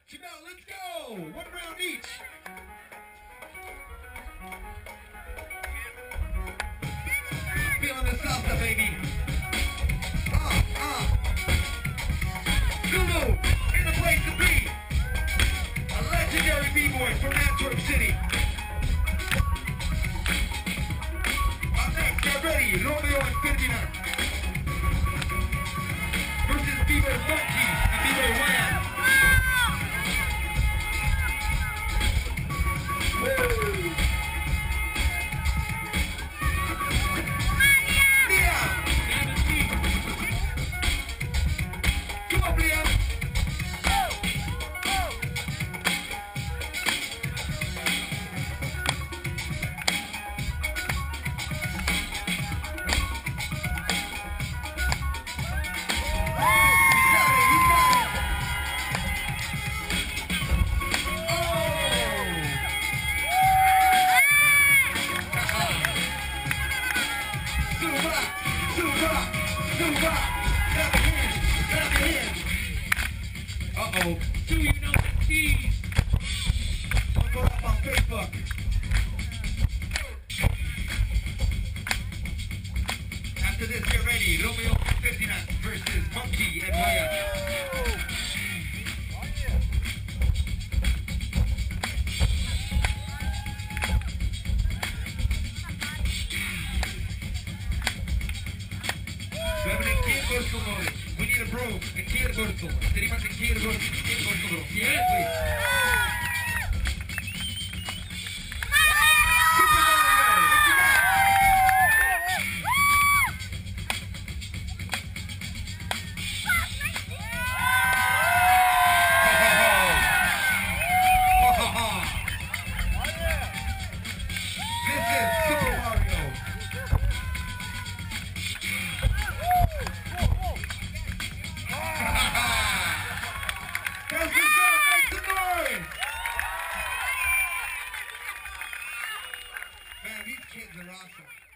Jamel, let's go. One round each. Feeling the salsa, baby. Zulu, in the place to be. A legendary b-boy from Antwerp City. Up next, get ready. Romeo and Ferdinand versus B-Boy Monkey and B-Boy Wham. Uh-oh. Do you know the keys? Don't go up on Facebook. After this, get ready. Romeo 59 versus Monkey and Wham. We hebben een keerborstel nodig. We need a broom. Een keerborstel. Is er iemand een keerborstel broom? Yes, please. Man, these kids are awesome.